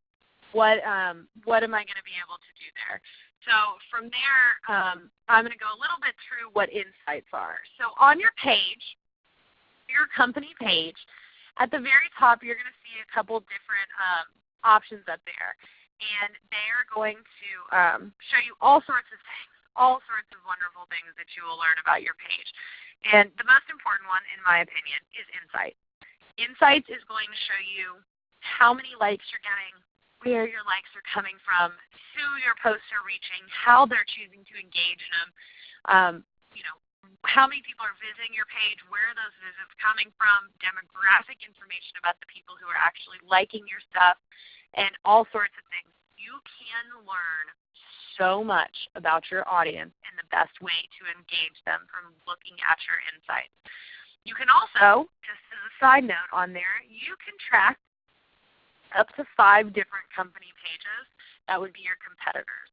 What am I going to be able to do there? So from there, I'm going to go a little bit through what insights are. So on your page, your company page, at the very top, you're going to see a couple different options up there. And they are going to show you all sorts of things, all sorts of wonderful things that you will learn about your page. And the most important one, in my opinion, is Insights. Insights is going to show you how many likes you're getting, where your likes are coming from, who your posts are reaching, how they're choosing to engage in them, how many people are visiting your page, where are those visits coming from, demographic information about the people who are actually liking your stuff, and all sorts of things. You can learn so much about your audience and the best way to engage them from looking at your insights. You can also, just as a side note on there, you can track up to 5 different company pages. That would be your competitors.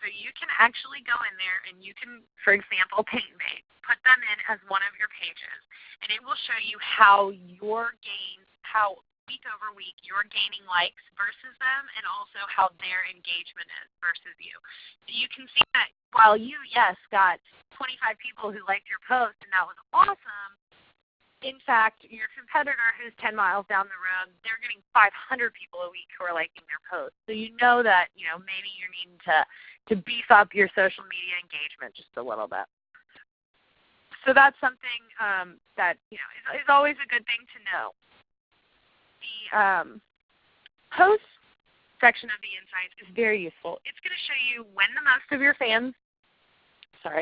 So you can actually go in there and you can, for example, PaintMate, put them in as one of your pages, and it will show you how week over week you're gaining likes versus them, and also how their engagement is versus you. So you can see that while you, got 25 people who liked your post and that was awesome, in fact, your competitor who's 10 miles down the road, they're getting 500 people a week who are liking their posts. So you know that, maybe you're needing to beef up your social media engagement just a little bit. So that's something that, is always a good thing to know. The post section of the Insights is very useful. It's going to show you when most of your fans are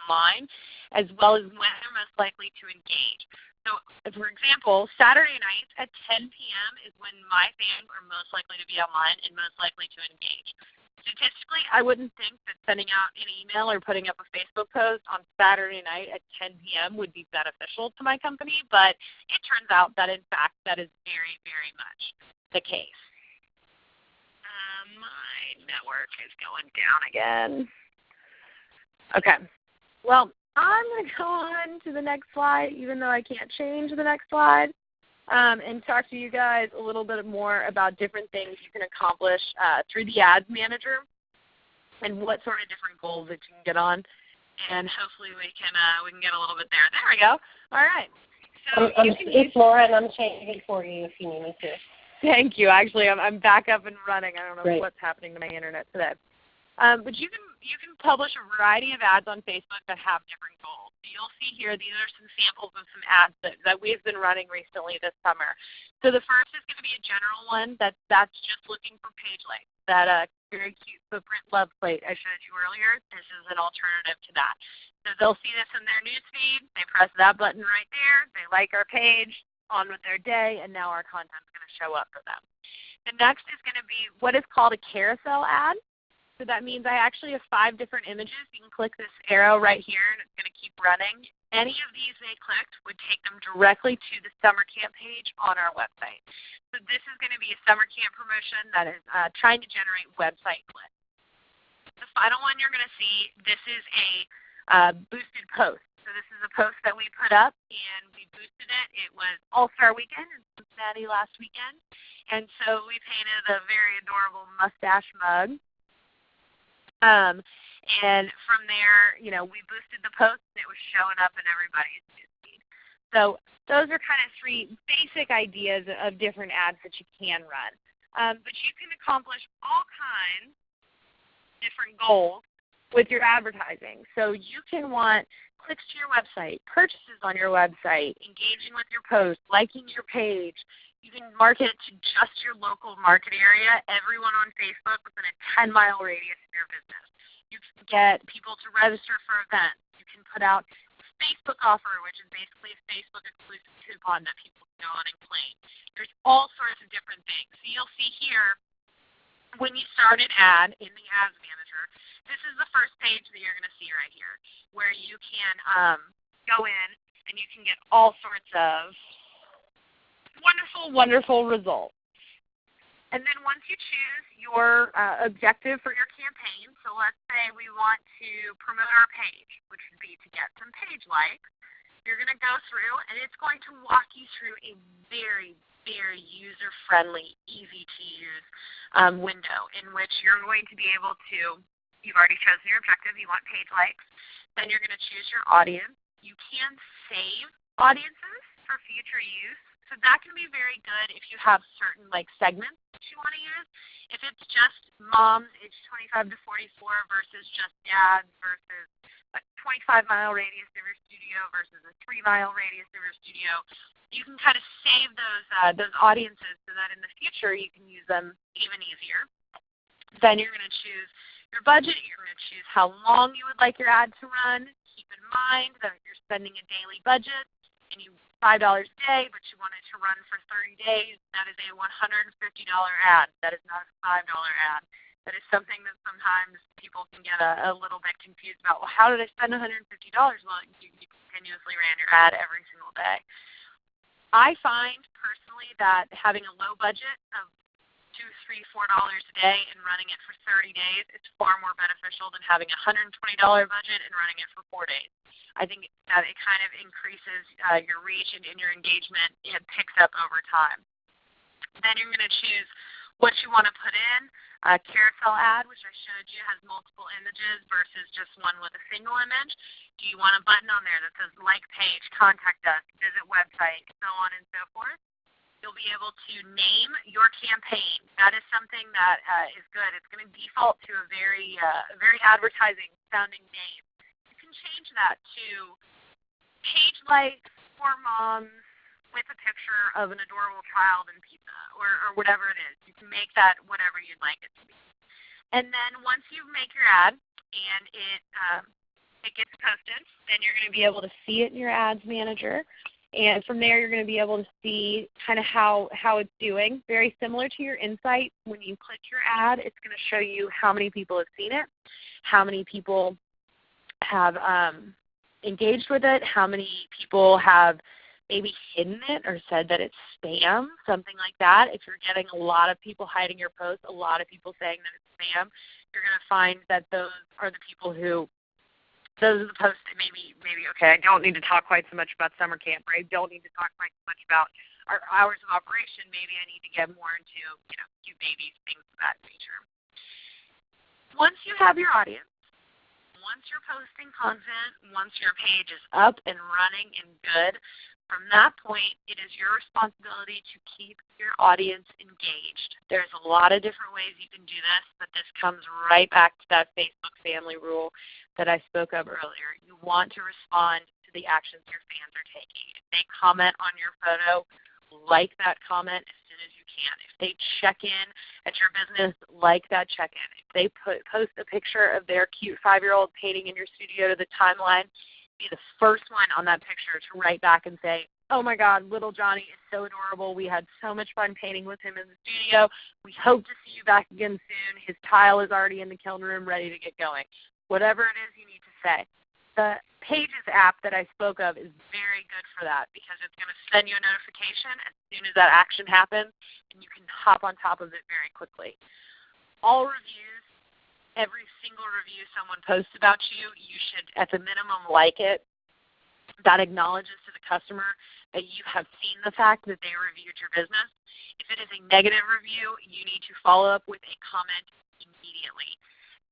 online, as well as when they're most likely to engage. So, for example, Saturday nights at 10 p.m. is when my fans are most likely to be online and most likely to engage. Statistically, I wouldn't think that sending out an email or putting up a Facebook post on Saturday night at 10 p.m. would be beneficial to my company, but it turns out that, in fact, that is very, very much the case. My network is going down again. Okay. Well, I'm going to go on to the next slide, even though I can't change the next slide, and talk to you guys a little bit more about different things you can accomplish through the Ads Manager and what sort of different goals that you can get on. And hopefully we can get a little bit there. There we go. All right. So it's Laura, and I'm changing it for you if you need me to. Thank you. Actually, I'm back up and running. I don't know Great. What's happening to my internet today. But you can publish a variety of ads on Facebook that have different goals. So you'll see here, these are some samples of some ads that we've been running recently this summer. So the first is going to be a general one that's just looking for page likes. That very cute footprint love plate I showed you earlier, this is an alternative to that. So they'll see this in their news feed, they press that button right there, they like our page, on with their day, and now our content's going to show up for them. The next is going to be what is called a carousel ad. So that means I actually have 5 different images. You can click this arrow right here, and it's going to keep running. Any of these they clicked would take them directly to the summer camp page on our website. So this is going to be a summer camp promotion that is trying to generate website clicks. The final one you're going to see, this is a boosted post. So this is a post that we put up, and we boosted it. It was All-Star Weekend in Cincinnati last weekend. And so we painted a very adorable mustache mug. And from there, we boosted the post, and it was showing up in everybody's newsfeed. So those are kind of 3 basic ideas of different ads that you can run. But you can accomplish all kinds of different goals with your advertising. So you can want clicks to your website, purchases on your website, engaging with your post, liking your page. You can market it to just your local market area, everyone on Facebook within a 10-mile radius of your business. You can get people to register for events. You can put out a Facebook offer, which is basically a Facebook exclusive coupon that people can go on and claim. There's all sorts of different things. So you'll see here, when you start an ad in the Ads Manager, this is the first page that you're going to see right here, where you can go in and you can get all sorts of wonderful, wonderful results. And then once you choose your objective for your campaign, so let's say we want to promote our page, which would be to get some page likes, you're going to go through and it's going to walk you through a very, very user-friendly, easy-to-use window in which you're going to be able to, you've already chosen your objective, you want page likes, then you're going to choose your audience. You can save audiences for future use. So that can be very good if you have certain segments that you want to use. If it's just moms age 25 to 44 versus just dads versus a 25-mile radius of your studio versus a 3-mile radius of your studio, you can kind of save those audiences so that in the future you can use them even easier. Then you're going to choose your budget. You're going to choose how long you would like your ad to run. Keep in mind that if you're spending a daily budget and you $5 a day, but you want it to run for 30 days, that is a $150 ad. That is not a $5 ad. That is something that sometimes people can get a little bit confused about. Well, how did I spend $150? Well, you continuously ran your ad every single day. I find personally that having a low budget of $2, $3, $4 a day and running it for 30 days is far more beneficial than having a $120 budget and running it for 4 days. I think that it kind of increases your reach and your engagement. It picks up over time. Then you're going to choose what you want to put in. A carousel ad, which I showed you, has multiple images versus just one with a single image. Do you want a button on there that says like page, contact us, visit website, so on and so forth? You'll be able to name your campaign. That is something that is good. It's going to default to a very advertising sounding name. You can change that to page likes for moms with a picture of an adorable child and pizza or whatever it is. You can make that whatever you'd like it to be. And then once you make your ad and it gets posted, then you're going to be able to see it in your Ads Manager. And from there, you're going to be able to see kind of how it's doing. Very similar to your Insight. When you click your ad, it's going to show you how many people have seen it, how many people have engaged with it, how many people have maybe hidden it or said that it's spam, something like that. If you're getting a lot of people hiding your posts, a lot of people saying that it's spam, you're going to find that those are the people who, those are the posts that maybe, okay, I don't need to talk quite so much about summer camp, or I don't need to talk quite so much about our hours of operation. Maybe I need to get more into, cute babies, things of that nature. Once you have your audience, once you're posting content, once your page is up and running and good, From that point, it is your responsibility to keep your audience engaged. There's a lot of different ways you can do this, but this comes right back to that Facebook family rule that I spoke of earlier. You want to respond to the actions your fans are taking. If they comment on your photo, like that comment as soon as you can. If they check in at your business, like that check-in. If they post a picture of their cute 5-year-old painting in your studio to the timeline, be the first one on that picture to write back and say, oh my God, little Johnny is so adorable. We had so much fun painting with him in the studio. We hope to see you back again soon. His tile is already in the kiln room ready to get going. Whatever it is you need to say. The Pages app that I spoke of is very good for that because it's going to send you a notification as soon as that action happens, and you can hop on top of it very quickly. All reviews, every single review someone posts about you, you should at the minimum like it. That acknowledges to the customer that you have seen the fact that they reviewed your business. If it is a negative review, you need to follow up with a comment immediately.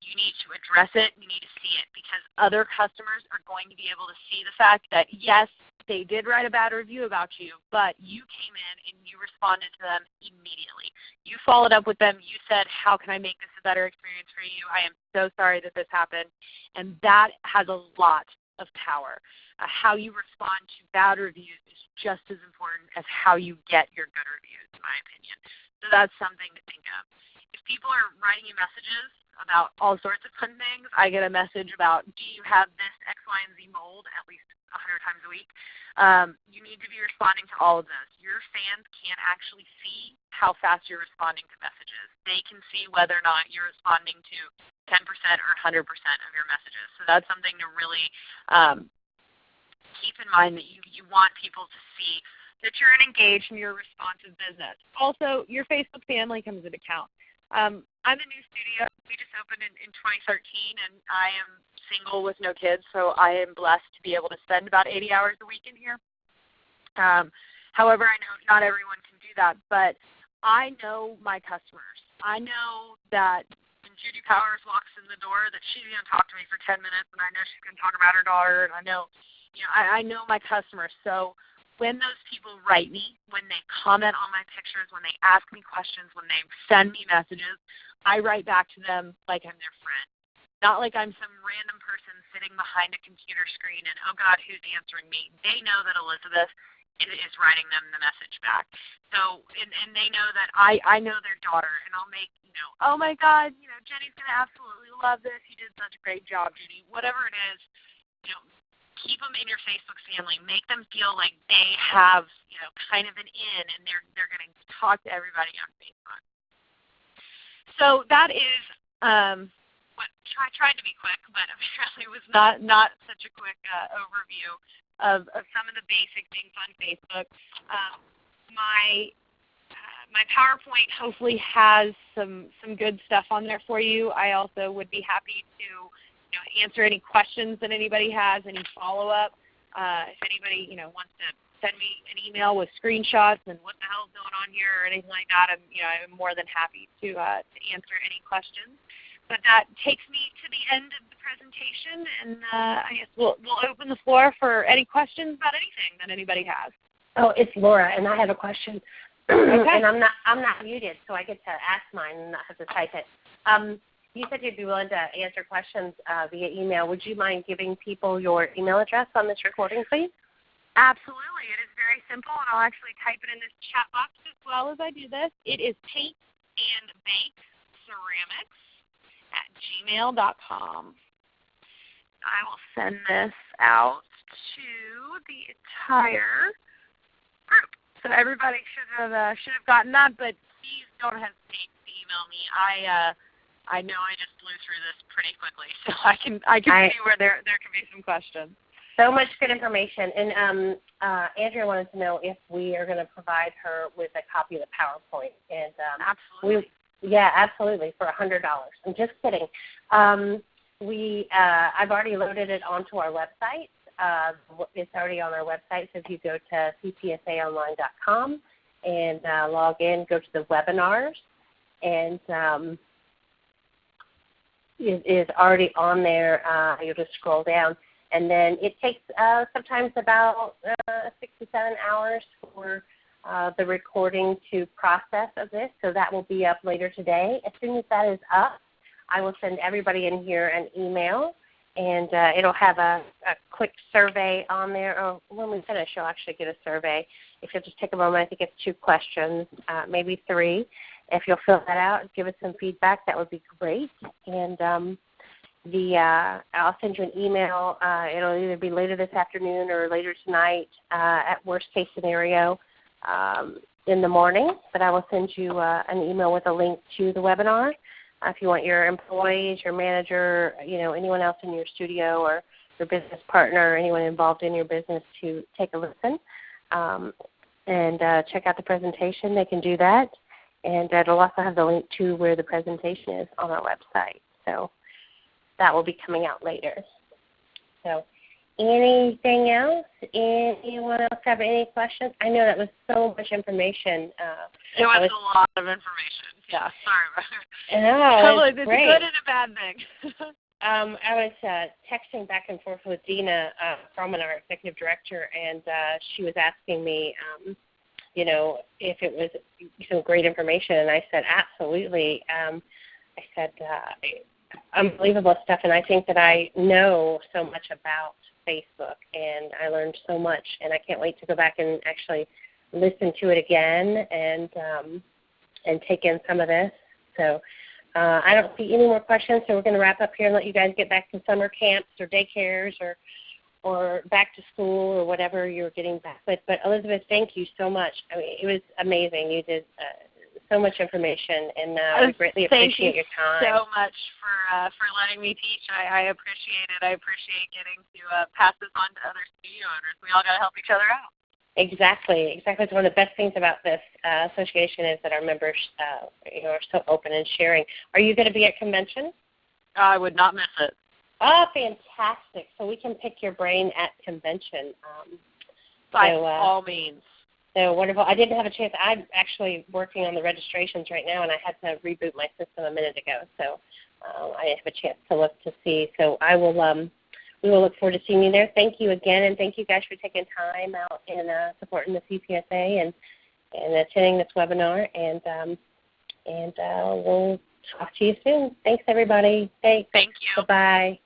You need to address it. You need to see it because other customers are going to be able to see the fact that, yes, they did write a bad review about you, but you came in and you responded to them immediately. You followed up with them. You said, how can I make this a better experience for you? I am so sorry that this happened. And that has a lot of power. How you respond to bad reviews is just as important as how you get your good reviews, in my opinion. So that's something to think of. If people are writing you messages about all sorts of fun things, I get a message about, do you have this X, Y, and Z mold at least 100 times a week? You need to be responding to all of those. Your fans can't actually see how fast you're responding to messages. They can see whether or not you're responding to 10% or 100% of your messages. So that's something to really keep in mind, that you want people to see that you're an engaged and you're a responsive business. Also, your Facebook family comes into account. I'm a new studio. We just opened in 2013, and I am single with no kids, so I am blessed to be able to spend about 80 hours a week in here. However, I know not everyone can do that, but I know my customers. I know that when Judy Powers walks in the door that she's going to talk to me for 10 minutes, and I know she's going to talk about her daughter, and I know my customers. So when those people write me, when they comment on my pictures, when they ask me questions, when they send me messages, I write back to them like I'm their friend. Not like I'm some random person sitting behind a computer screen and, oh God, who's answering me? They know that Elizabeth is writing them the message back. So, and they know that I know their daughter, and I'll make, oh my God, Jenny's going to absolutely love this. You did such a great job, Judy. Whatever it is, keep them in your Facebook family. Make them feel like they have, kind of an in, and they're going to talk to everybody on Facebook. So that is what I tried to be quick, but apparently was not such a quick overview of some of the basic things on Facebook. My PowerPoint hopefully has some good stuff on there for you. I also would be happy to answer any questions that anybody has, any follow-up. If anybody wants to send me an email with screenshots and what the hell's going on here or anything like that, I'm more than happy to answer any questions. But that takes me to the end of the presentation, and I guess we'll open the floor for any questions about anything that anybody has. Oh, it's Laura, and I have a question. Okay. And I'm not muted, so I get to ask mine and not have to type it. You said you'd be willing to answer questions via email. Would you mind giving people your email address on this recording, please? Absolutely. It is very simple, and I'll actually type it in this chat box as well as I do this. It is paintandbakeceramics@gmail.com. I will send this out to the entire group. So everybody should have gotten that, but please don't hesitate to email me. I know I just blew through this pretty quickly, so I can see where there can be some questions. So much good information. And Andrea wanted to know if we are going to provide her with a copy of the PowerPoint. And absolutely. Absolutely, for $100. I'm just kidding. I've already loaded it onto our website. It's already on our website. So if you go to ccsaonline.com and log in, go to the webinars, and it is already on there. You'll just scroll down. And then it takes sometimes about 6 to 7 hours for the recording to process of this, so that will be up later today. As soon as that is up, I will send everybody in here an email, and it'll have a quick survey on there. Or when we finish, you'll actually get a survey. If you'll just take a moment, I think it's 2 questions, maybe 3. If you'll fill that out and give us some feedback, that would be great. And I'll send you an email. It'll either be later this afternoon or later tonight at worst case scenario in the morning. But I will send you an email with a link to the webinar. If you want your employees, your manager, anyone else in your studio or your business partner or anyone involved in your business to take a listen and check out the presentation, they can do that. And it'll also have the link to where the presentation is on our website. So that will be coming out later. So anything else? Anyone else have any questions? I know that was so much information. It was a lot of information. Yeah, sorry about it. No, it's great. a good and a bad thing. I was texting back and forth with Dina Froman, our executive director, and she was asking me, if it was some great information, and I said, absolutely. I said, unbelievable stuff, and I think that I know so much about Facebook, and I learned so much, and I can't wait to go back and actually listen to it again and take in some of this. So I don't see any more questions, so we're going to wrap up here and let you guys get back to summer camps or daycares or back to school or whatever you're getting back with. But Elizabeth, thank you so much. I mean, it was amazing. You did so much information, and we greatly appreciate your time. Thank you so much for letting me teach. I appreciate it. I appreciate getting to pass this on to other studio owners. We all got to help each other out. Exactly. It's one of the best things about this association is that our members are so open and sharing. Are you going to be at convention? I would not miss it. Oh, fantastic. So we can pick your brain at convention. By all means. So wonderful. I didn't have a chance. I'm actually working on the registrations right now, and I had to reboot my system a minute ago. So I didn't have a chance to look to see. So we will look forward to seeing you there. Thank you again, and thank you guys for taking time out and supporting the CPSA and attending this webinar. And we'll talk to you soon. Thanks, everybody. Thanks. Thank you. Bye-bye.